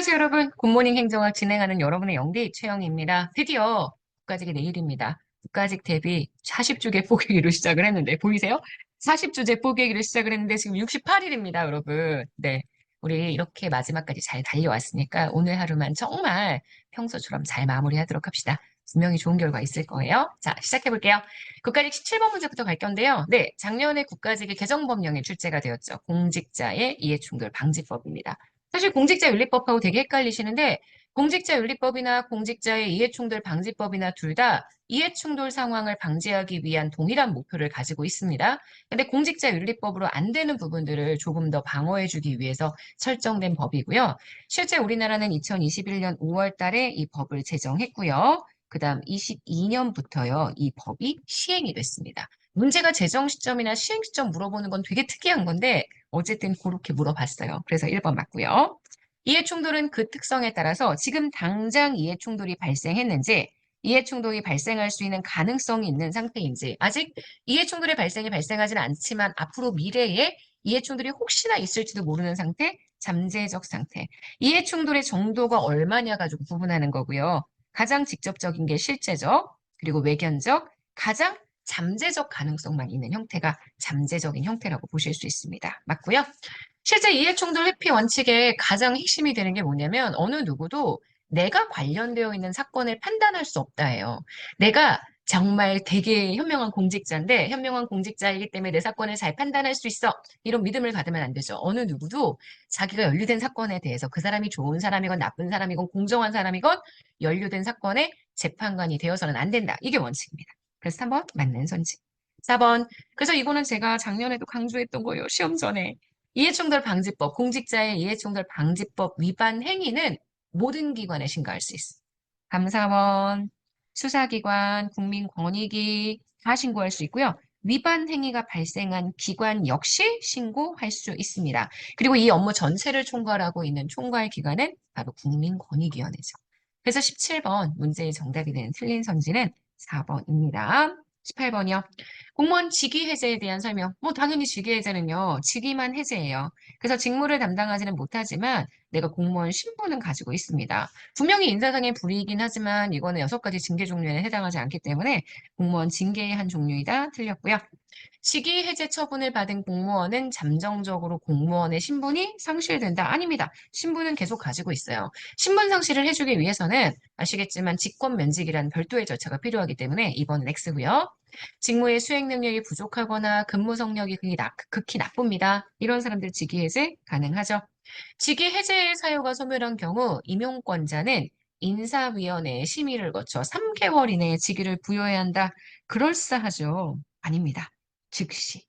안녕하세요, 여러분. 굿모닝 행정학 진행하는 여러분의 영디 최영입니다. 드디어 국가직이 내일입니다. 국가직 대비 40주제 뽀개기로 시작을 했는데, 보이세요? 40주제 뽀개기로 시작을 했는데, 지금 68일입니다, 여러분. 네. 우리 이렇게 마지막까지 잘 달려왔으니까, 오늘 하루만 정말 평소처럼 잘 마무리하도록 합시다. 분명히 좋은 결과 있을 거예요. 자, 시작해볼게요. 국가직 17번 문제부터 갈 건데요. 네, 작년에 국가직의 개정법령이 출제가 되었죠. 공직자의 이해충돌 방지법입니다. 사실 공직자윤리법하고 되게 헷갈리시는데 공직자윤리법이나 공직자의 이해충돌 방지법이나 둘 다 이해충돌 상황을 방지하기 위한 동일한 목표를 가지고 있습니다. 근데 공직자윤리법으로 안 되는 부분들을 조금 더 방어해주기 위해서 설정된 법이고요. 실제 우리나라는 2021년 5월 달에 이 법을 제정했고요. 그다음 22년부터요. 이 법이 시행이 됐습니다. 문제가 제정 시점이나 시행 시점 물어보는 건 되게 특이한 건데 어쨌든 그렇게 물어봤어요. 그래서 1번 맞고요. 이해충돌은 그 특성에 따라서 지금 당장 이해충돌이 발생했는지 이해충돌이 발생할 수 있는 가능성이 있는 상태인지 아직 이해충돌의 발생이 발생하지는 않지만 앞으로 미래에 이해충돌이 혹시나 있을지도 모르는 상태, 잠재적 상태. 이해충돌의 정도가 얼마냐 가지고 구분하는 거고요. 가장 직접적인 게 실제적, 그리고 외견적, 가장 잠재적 가능성만 있는 형태가 잠재적인 형태라고 보실 수 있습니다. 맞고요. 실제 이해충돌 회피 원칙의 가장 핵심이 되는 게 뭐냐면 어느 누구도 내가 관련되어 있는 사건을 판단할 수 없다예요. 내가 정말 되게 현명한 공직자인데 현명한 공직자이기 때문에 내 사건을 잘 판단할 수 있어. 이런 믿음을 가지면 안 되죠. 어느 누구도 자기가 연루된 사건에 대해서 그 사람이 좋은 사람이건 나쁜 사람이건 공정한 사람이건 연루된 사건의 재판관이 되어서는 안 된다. 이게 원칙입니다. 그래서 3번 맞는 선지. 4번 그래서 이거는 제가 작년에도 강조했던 거예요. 시험 전에. 이해충돌 방지법, 공직자의 이해충돌 방지법 위반 행위는 모든 기관에 신고할 수 있어. 감사원, 수사기관, 국민권익위 다 신고할 수 있고요. 위반 행위가 발생한 기관 역시 신고할 수 있습니다. 그리고 이 업무 전체를 총괄하고 있는 총괄 기관은 바로 국민권익위원회죠. 그래서 17번 문제의 정답이 되는 틀린 선지는 4번입니다. 18번이요. 공무원 직위 해제에 대한 설명. 뭐 당연히 직위 해제는요. 직위만 해제예요. 그래서 직무를 담당하지는 못하지만 내가 공무원 신분은 가지고 있습니다. 분명히 인사상의 불이익이긴 하지만 이거는 6가지 징계 종류에는 해당하지 않기 때문에 공무원 징계의 한 종류이다. 틀렸고요. 직위 해제 처분을 받은 공무원은 잠정적으로 공무원의 신분이 상실된다. 아닙니다. 신분은 계속 가지고 있어요. 신분 상실을 해주기 위해서는 아시겠지만 직권 면직이라는 별도의 절차가 필요하기 때문에 이번은 X고요. 직무의 수행 능력이 부족하거나 근무 성력이 극히 나쁩니다. 이런 사람들 직위 해제 가능하죠. 직위 해제의 사유가 소멸한 경우 임용권자는 인사위원회의 심의를 거쳐 3개월 이내에 직위를 부여해야 한다. 그럴싸하죠? 아닙니다. 즉시.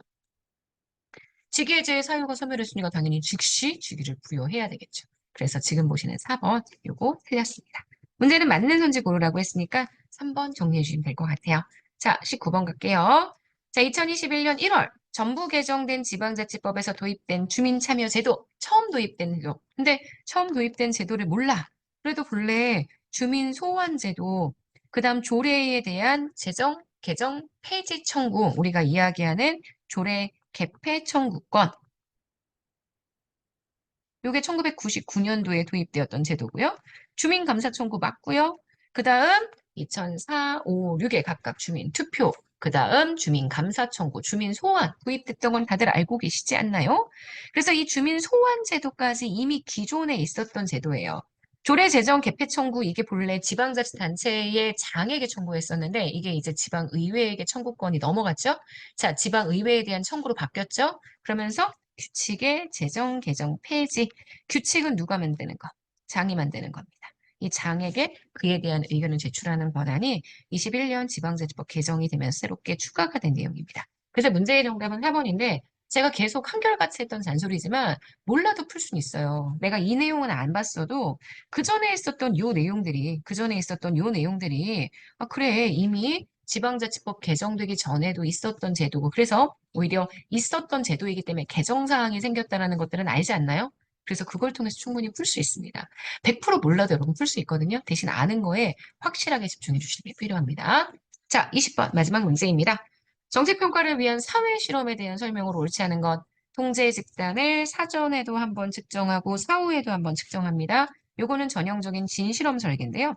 직위 해제의 사유가 소멸했으니까 당연히 즉시 직위를 부여해야 되겠죠. 그래서 지금 보시는 4번 요거 틀렸습니다. 문제는 맞는 선지 고르라고 했으니까 3번 정리해 주시면 될 것 같아요. 자, 19번 갈게요. 자, 2021년 1월 전부 개정된 지방자치법에서 도입된 주민참여제도 처음 도입된 제도. 근데 처음 도입된 제도를 몰라. 그래도 본래 주민소환제도, 그다음 조례에 대한 제정, 개정, 폐지 청구 우리가 이야기하는 조례 개폐 청구권. 이게 1999년도에 도입되었던 제도고요. 주민감사 청구 맞고요. 그 다음 2004, 5, 6에 각각 주민 투표, 그 다음 주민감사 청구, 주민 소환 도입됐던 건 다들 알고 계시지 않나요? 그래서 이 주민 소환 제도까지 이미 기존에 있었던 제도예요. 조례 제정 개폐 청구 이게 본래 지방자치단체의 장에게 청구했었는데 이게 이제 지방의회에게 청구권이 넘어갔죠. 자, 지방의회에 대한 청구로 바뀌었죠. 그러면서 규칙의 제정, 개정, 폐지. 규칙은 누가 만드는 거? 장이 만드는 겁니다. 이 장에게 그에 대한 의견을 제출하는 권한이 21년 지방자치법 개정이 되면서 새롭게 추가가 된 내용입니다. 그래서 문제의 정답은 4번인데 제가 계속 한결같이 했던 잔소리지만 몰라도 풀 수는 있어요. 내가 이 내용은 안 봤어도 그 전에 있었던 요 내용들이 아, 그래 이미 지방자치법 개정되기 전에도 있었던 제도고 그래서 오히려 있었던 제도이기 때문에 개정사항이 생겼다는 것들은 알지 않나요? 그래서 그걸 통해서 충분히 풀 수 있습니다. 100% 몰라도 여러분 풀 수 있거든요. 대신 아는 거에 확실하게 집중해 주시는 게 필요합니다. 자, 20번 마지막 문제입니다. 정책평가를 위한 사회실험에 대한 설명으로 옳지 않은 것. 통제 집단을 사전에도 한번 측정하고 사후에도 한번 측정합니다. 요거는 전형적인 진실험 설계인데요.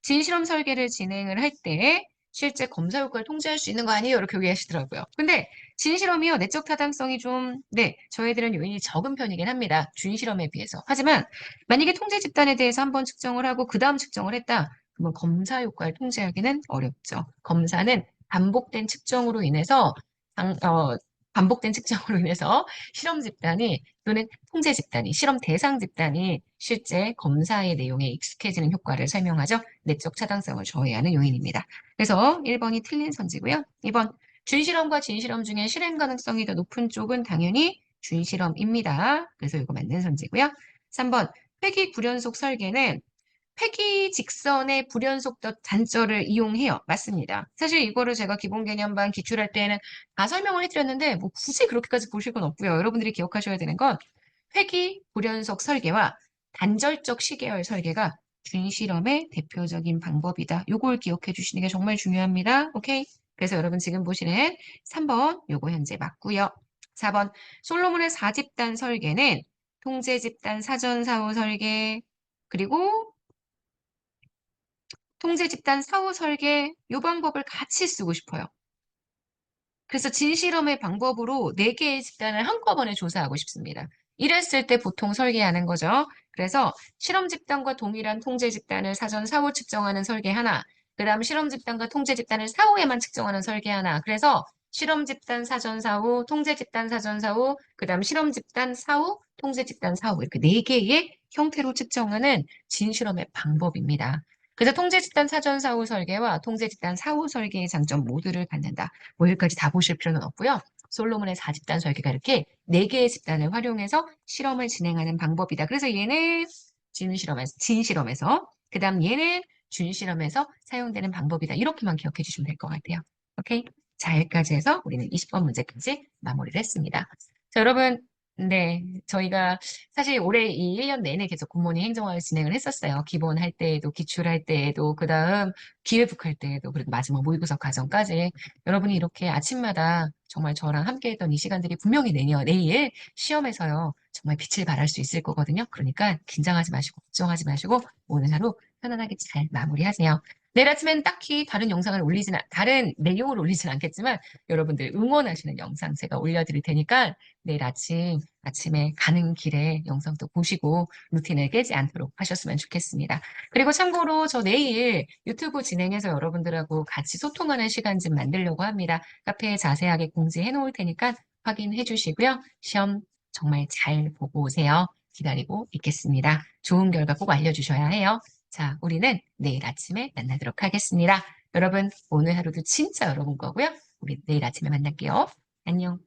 진실험 설계를 진행을 할 때 실제 검사 효과를 통제할 수 있는 거 아니에요? 이렇게 얘기하시더라고요. 근데 진실험이요, 내적 타당성이 좀, 네, 저희들은 요인이 적은 편이긴 합니다. 준실험에 비해서. 하지만 만약에 통제 집단에 대해서 한번 측정을 하고 그 다음 측정을 했다. 그러면 검사 효과를 통제하기는 어렵죠. 검사는 반복된 측정으로 인해서, 반복된 측정으로 인해서 실험 집단이 또는 통제 집단이, 실험 대상 집단이 실제 검사의 내용에 익숙해지는 효과를 설명하죠. 내적 차당성을 저해하는 요인입니다. 그래서 1번이 틀린 선지고요. 2번, 준실험과 진실험 중에 실행 가능성이 더 높은 쪽은 당연히 준실험입니다. 그래서 이거 맞는 선지고요. 3번, 회귀 불연속 설계는 회귀 직선의 불연속 단절을 이용해요. 맞습니다. 사실 이거를 제가 기본 개념반 기출할 때는 다 설명을 해드렸는데 뭐 굳이 그렇게까지 보실 건 없고요. 여러분들이 기억하셔야 되는 건 회귀 불연속 설계와 단절적 시계열 설계가 준실험의 대표적인 방법이다. 요걸 기억해 주시는 게 정말 중요합니다. 오케이? 그래서 여러분 지금 보시는 3번 요거 현재 맞고요. 4번 솔로몬의 4집단 설계는 통제 집단 사전 사후 설계 그리고 통제 집단 사후 설계 요 방법을 같이 쓰고 싶어요. 그래서 진실험의 방법으로 4개의 집단을 한꺼번에 조사하고 싶습니다. 이랬을 때 보통 설계하는 거죠. 그래서 실험 집단과 동일한 통제 집단을 사전 사후 측정하는 설계 하나, 그 다음 실험 집단과 통제 집단을 사후에만 측정하는 설계 하나. 그래서 실험 집단 사전 사후, 통제 집단 사전 사후, 그 다음 실험 집단 사후, 통제 집단 사후 이렇게 4개의 형태로 측정하는 진실험의 방법입니다. 그래서 통제 집단 사전 사후 설계와 통제 집단 사후 설계의 장점 모두를 갖는다. 뭐 여기까지 다 보실 필요는 없고요. 솔로몬의 4집단 설계가 이렇게 4개의 집단을 활용해서 실험을 진행하는 방법이다. 그래서 얘는 진실험에서, 그 다음 얘는 준실험에서 사용되는 방법이다. 이렇게만 기억해 주시면 될 것 같아요. 오케이? 자, 여기까지 해서 우리는 20번 문제까지 마무리를 했습니다. 자, 여러분, 네, 저희가 사실 올해 이 1년 내내 계속 굿모닝 행정학을 진행을 했었어요. 기본 할 때에도, 기출할 때에도, 그 다음 기회북 할 때에도, 그리고 마지막 모의고사 과정까지 여러분이 이렇게 아침마다 정말 저랑 함께 했던 이 시간들이 분명히 내일 시험에서요. 정말 빛을 발할 수 있을 거거든요. 그러니까 긴장하지 마시고, 걱정하지 마시고, 오늘 하루 편안하게 잘 마무리하세요. 내일 아침엔 딱히 다른 내용을 올리진 않겠지만, 여러분들 응원하시는 영상 제가 올려드릴 테니까, 내일 아침에 가는 길에 영상도 보시고, 루틴을 깨지 않도록 하셨으면 좋겠습니다. 그리고 참고로 저 내일 유튜브 진행해서 여러분들하고 같이 소통하는 시간 좀 만들려고 합니다. 카페에 자세하게 공지해 놓을 테니까 확인해 주시고요. 시험 정말 잘 보고 오세요. 기다리고 있겠습니다. 좋은 결과 꼭 알려주셔야 해요. 자, 우리는 내일 아침에 만나도록 하겠습니다. 여러분, 오늘 하루도 진짜 여러분 거고요. 우리 내일 아침에 만날게요. 안녕.